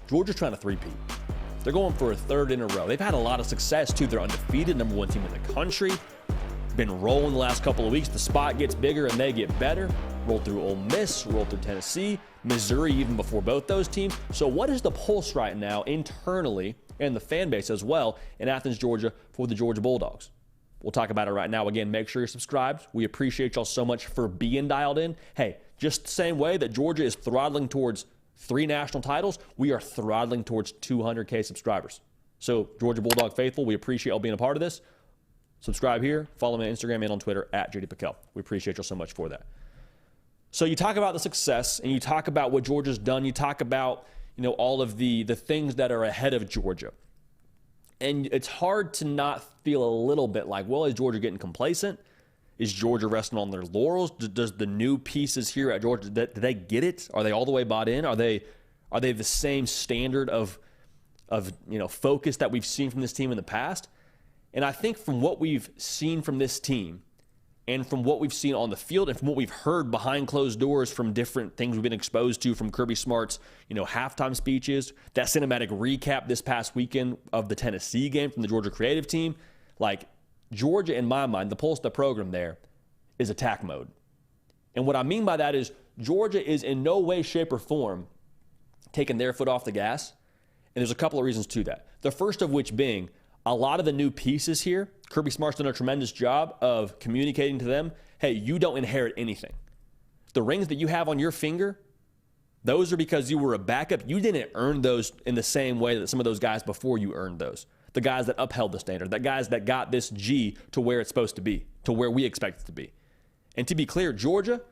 Georgia's trying to three-peat. They're going for a third in a row. They've had a lot of success, too. They're undefeated, number one team in the country. Been rolling the last couple of weeks. The spot gets bigger and they get better. Rolled through Ole Miss, rolled through Tennessee, Missouri even before both those teams. So what is the pulse right now internally and the fan base as well in Athens, Georgia for the Georgia Bulldogs? We'll talk about it right now. Again, make sure you're subscribed. We appreciate y'all so much for being dialed in. Hey, just the same way that Georgia is throttling towards 3 national titles, we are throttling towards 200K subscribers. So Georgia Bulldog faithful, we appreciate y'all being a part of this. Subscribe here. Follow me on Instagram and on Twitter at JD Piquel. We appreciate y'all so much for that. So you talk about the success and you talk about what Georgia's done. You talk about, all of the things that are ahead of Georgia. And it's hard to not feel a little bit like, well, is Georgia getting complacent? Is Georgia resting on their laurels? Does the new pieces here at Georgia, do they get it? Are they all the way bought in? Are they the same standard of focus that we've seen from this team in the past? And I think from what we've seen from this team and from what we've seen on the field and from what we've heard behind closed doors from different things we've been exposed to from Kirby Smart's, halftime speeches, that cinematic recap this past weekend of the Tennessee game from the Georgia creative team, like Georgia, in my mind, the pulse of the program there is attack mode. And what I mean by that is Georgia is in no way, shape, or form taking their foot off the gas. And there's a couple of reasons to that. The first of which being a lot of the new pieces here, Kirby Smart's done a tremendous job of communicating to them, hey, you don't inherit anything. The rings that you have on your finger, those are because you were a backup. You didn't earn those in the same way that some of those guys before you earned those. The guys that upheld the standard, the guys that got this G to where it's supposed to be, to where we expect it to be. And to be clear, Georgia,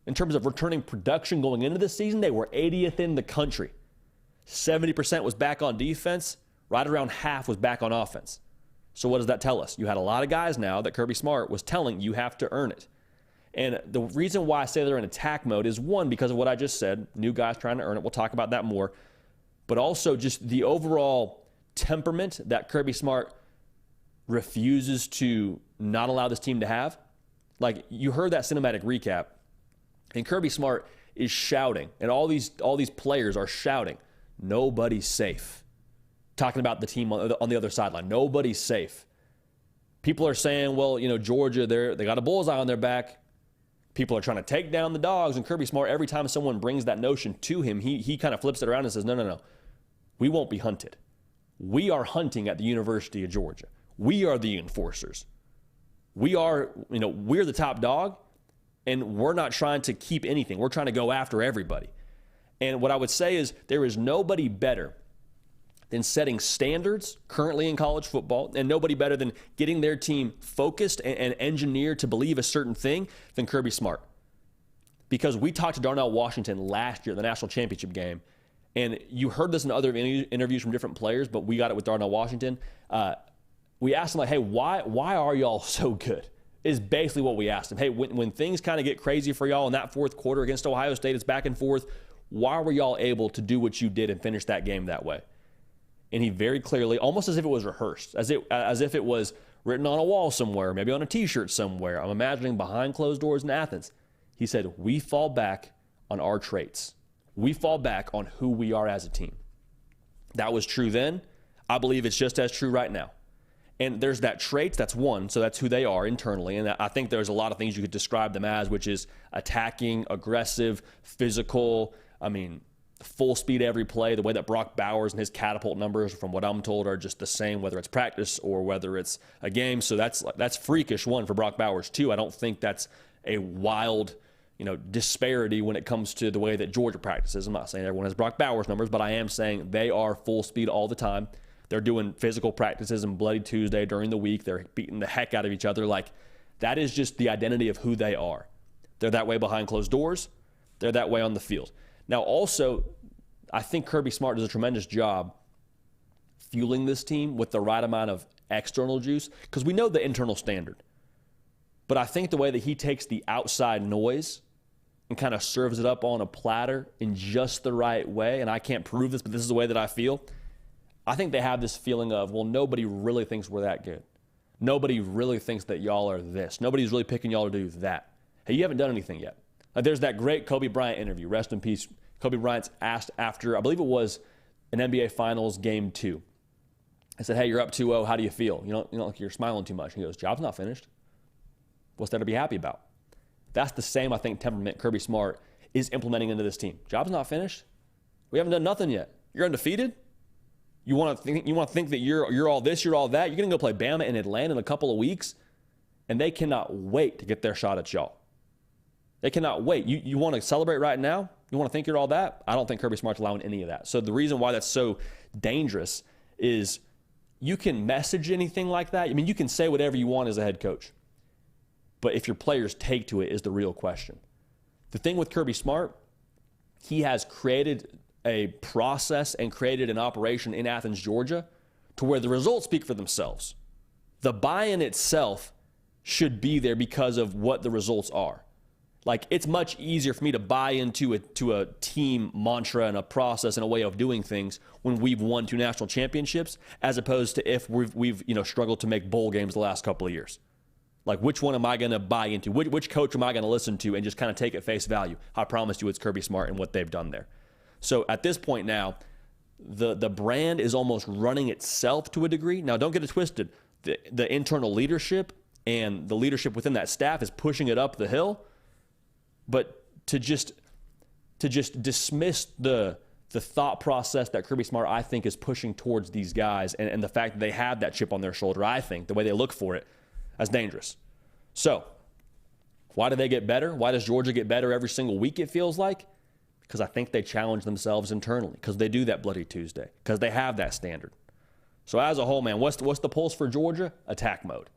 in terms of returning production going into this season, they were 80th in the country. 70% was back on defense. Right around half was back on offense. So what does that tell us? You had a lot of guys now that Kirby Smart was telling you have to earn it. And the reason why I say they're in attack mode is, one, because of what I just said, new guys trying to earn it. We'll talk about that more. But also just the overall temperament that Kirby Smart refuses to not allow this team to have. Like, you heard that cinematic recap, and Kirby Smart is shouting, and all these players are shouting, nobody's safe. Talking about the team on the other sideline. Nobody's safe. People are saying, well, Georgia, they got a bullseye on their back. People are trying to take down the Dogs. And Kirby Smart, every time someone brings that notion to him, he kind of flips it around and says, no. We won't be hunted. We are hunting at the University of Georgia. We are the enforcers. We're the top dog, and we're not trying to keep anything. We're trying to go after everybody. And what I would say is there is nobody better than setting standards currently in college football, and nobody better than getting their team focused and engineered to believe a certain thing than Kirby Smart. Because we talked to Darnell Washington last year at the national championship game, and you heard this in other interviews from different players, but we got it with Darnell Washington. We asked him, hey, why are y'all so good? Is basically what we asked him. Hey, when things kind of get crazy for y'all in that fourth quarter against Ohio State, it's back and forth, why were y'all able to do what you did and finish that game that way? And he very clearly, almost as if it was rehearsed, as if it was written on a wall somewhere, maybe on a T-shirt somewhere. I'm imagining behind closed doors in Athens. He said, we fall back on our traits. We fall back on who we are as a team. That was true then. I believe it's just as true right now. And there's that trait, that's one, so that's who they are internally. And I think there's a lot of things you could describe them as, which is attacking, aggressive, physical, full speed every play. The way that Brock Bowers and his catapult numbers, from what I'm told, are just the same, whether it's practice or whether it's a game. So that's freakish, one, for Brock Bowers. Two, I don't think that's a wild, disparity when it comes to the way that Georgia practices. I'm not saying everyone has Brock Bowers numbers, but I am saying they are full speed all the time. They're doing physical practices and Bloody Tuesday during the week. They're beating the heck out of each other. Like, that is just the identity of who they are. They're that way behind closed doors. They're that way on the field. Now, also, I think Kirby Smart does a tremendous job fueling this team with the right amount of external juice, because we know the internal standard. But I think the way that he takes the outside noise and kind of serves it up on a platter in just the right way, and I can't prove this, but this is the way that I feel, I think they have this feeling of, well, nobody really thinks we're that good. Nobody really thinks that y'all are this. Nobody's really picking y'all to do that. Hey, you haven't done anything yet. There's that great Kobe Bryant interview. Rest in peace. Kobe Bryant's asked after, I believe it was in NBA Finals Game 2. I said, hey, you're up 2-0. How do you feel? You don't like you're smiling too much. He goes, job's not finished. What's there to be happy about? That's the same, I think, temperament Kirby Smart is implementing into this team. Job's not finished. We haven't done nothing yet. You're undefeated. You want to think that you're all this, you're all that. You're going to go play Bama in Atlanta in a couple of weeks, and they cannot wait to get their shot at y'all. They cannot wait. You want to celebrate right now? You want to think you're all that? I don't think Kirby Smart's allowing any of that. So the reason why that's so dangerous is you can message anything like that. I mean, you can say whatever you want as a head coach. But if your players take to it is the real question. The thing with Kirby Smart, he has created a process and created an operation in Athens, Georgia, to where the results speak for themselves. The buy-in itself should be there because of what the results are. Like, it's much easier for me to buy into a team mantra and a process and a way of doing things when we've won 2 national championships, as opposed to if we've struggled to make bowl games the last couple of years. Like, which one am I going to buy into? Which coach am I going to listen to and just kind of take at face value? I promise you it's Kirby Smart and what they've done there. So at this point now, the brand is almost running itself to a degree. Now, don't get it twisted. The internal leadership and the leadership within that staff is pushing it up the hill. But to just dismiss the thought process that Kirby Smart, I think, is pushing towards these guys and the fact that they have that chip on their shoulder, I think, the way they look for it, that's dangerous. So why do they get better? Why does Georgia get better every single week, it feels like? Because I think they challenge themselves internally, because they do that Bloody Tuesday, because they have that standard. So as a whole, man, what's the pulse for Georgia? Attack mode.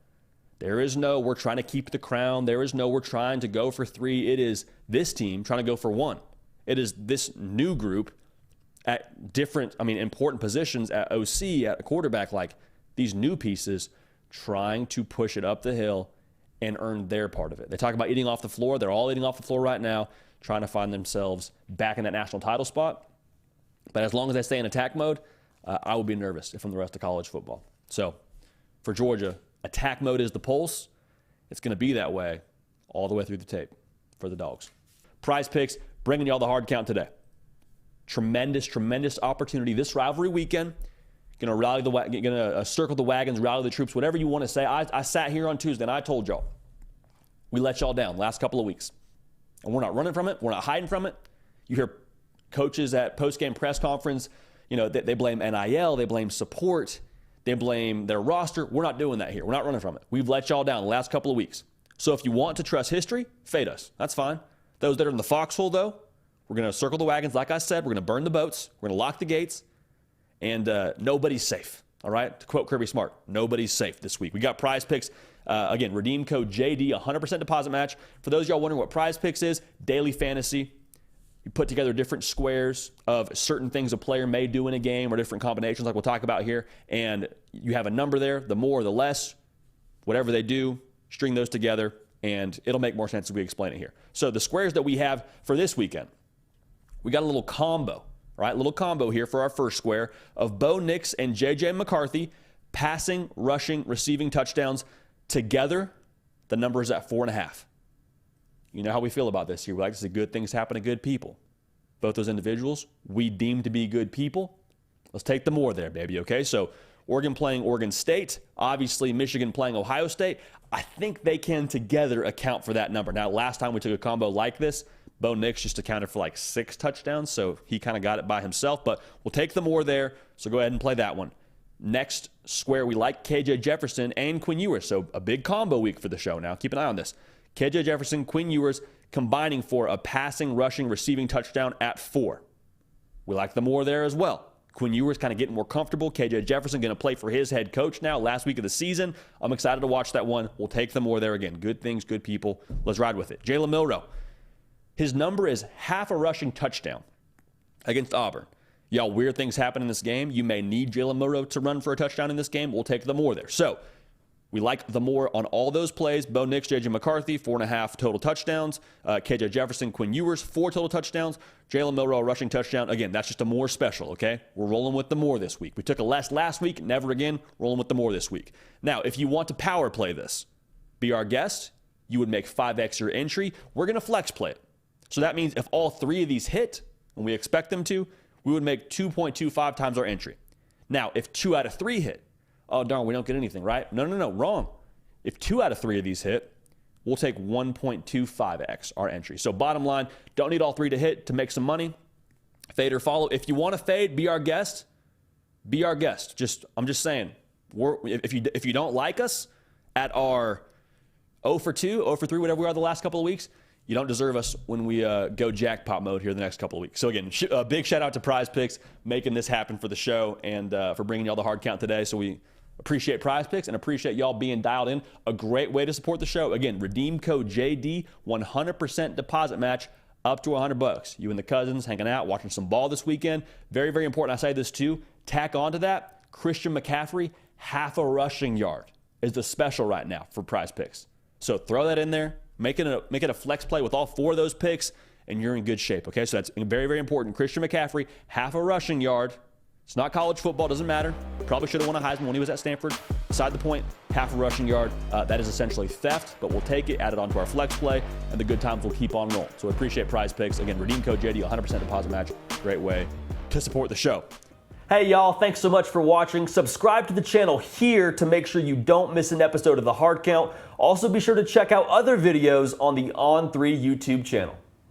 There is no, we're trying to keep the crown. There is no, we're trying to go for 3. It is this team trying to go for 1. It is this new group at different, important positions at OC, at quarterback, like these new pieces trying to push it up the hill and earn their part of it. They talk about eating off the floor. They're all eating off the floor right now, trying to find themselves back in that national title spot. But as long as they stay in attack mode, I would be nervous if I'm the rest of college football. So for Georgia, attack mode is the pulse. It's going to be that way all the way through the tape for the Dogs. Prize Picks, bringing y'all the hard count today. Tremendous, tremendous opportunity this rivalry weekend. Going to circle the wagons, rally the troops, whatever you want to say. I sat here on Tuesday and I told y'all, we let y'all down last couple of weeks. And we're not running from it. We're not hiding from it. You hear coaches at post-game press conference, they blame NIL, they blame support, they blame their roster. We're not doing that here. We're not running from it. We've let y'all down the last couple of weeks. So if you want to trust history, fade us. That's fine. Those that are in the foxhole, though, we're going to circle the wagons. Like I said, we're going to burn the boats. We're going to lock the gates. And nobody's safe, all right? To quote Kirby Smart, nobody's safe this week. We got Prize Picks. Again, redeem code JD, 100% deposit match. For those of y'all wondering what Prize Picks is, daily fantasy. You put together different squares of certain things a player may do in a game or different combinations like we'll talk about here. And you have a number there. The more, the less, whatever they do, string those together, and it'll make more sense as we explain it here. So the squares that we have for this weekend, we got a little combo, right? Little combo here for our first square of Bo Nix and J.J. McCarthy passing, rushing, receiving touchdowns together. The number is at 4.5. You know how we feel about this here. We like to see good things happen to good people. Both those individuals we deem to be good people. Let's take the more there, baby, okay? So Oregon playing Oregon State. Obviously, Michigan playing Ohio State. I think they can together account for that number. Now, last time we took a combo like this, Bo Nix just accounted for like 6 touchdowns, so he kind of got it by himself. But we'll take the more there, so go ahead and play that one. Next square, we like KJ Jefferson and Quinn Ewers. So a big combo week for the show now. Keep an eye on this. KJ Jefferson, Quinn Ewers combining for a passing, rushing, receiving touchdown at 4. We like the more there as well. Quinn Ewers kind of getting more comfortable. KJ Jefferson going to play for his head coach now, last week of the season. I'm excited to watch that one. We'll take the more there again. Good things, good people. Let's ride with it. Jalen Milroe. His number is half a rushing touchdown against Auburn. Y'all, weird things happen in this game. You may need Jalen Milroe to run for a touchdown in this game. We'll take the more there. So we like the more on all those plays. Bo Nix, J.J. McCarthy, 4.5 total touchdowns. KJ Jefferson, Quinn Ewers, 4 total touchdowns. Jalen Milroe, rushing touchdown. Again, that's just a more special, okay? We're rolling with the more this week. We took a less last week, never again. Rolling with the more this week. Now, if you want to power play this, be our guest, you would make 5x your entry. We're going to flex play it. So that means if all 3 of these hit, and we expect them to, we would make 2.25 times our entry. Now, if 2 out of 3 hit, oh, darn, we don't get anything, right? No, wrong. If 2 out of 3 of these hit, we'll take 1.25x our entry. So bottom line, don't need all 3 to hit to make some money. Fade or follow. If you want to fade, be our guest. Be our guest. I'm just saying, if you don't like us at our 0 for 2, 0 for 3, whatever we are the last couple of weeks, you don't deserve us when we go jackpot mode here the next couple of weeks. So again, a big shout out to Prize Picks making this happen for the show and for bringing y'all the hard count today. So we appreciate Prize Picks and appreciate y'all being dialed in. A great way to support the show. Again, redeem code JD, 100% deposit match up to $100. You and the cousins hanging out, watching some ball this weekend. Very, very important. I say this too. Tack on to that, Christian McCaffrey, half a rushing yard is the special right now for Prize Picks. So throw that in there. Make it a flex play with all 4 of those picks, and you're in good shape, okay? So that's very, very important. Christian McCaffrey, half a rushing yard. It's not college football. Doesn't matter. Probably should have won a Heisman when he was at Stanford. Beside the point, half a rushing yard. That is essentially theft, but we'll take it, add it onto our flex play, and the good times will keep on rolling. So we appreciate Prize Picks. Again, redeem code JD, 100% deposit match. Great way to support the show. Hey y'all, thanks so much for watching. Subscribe to the channel here to make sure you don't miss an episode of The Hard Count. Also be sure to check out other videos on the On3 YouTube channel.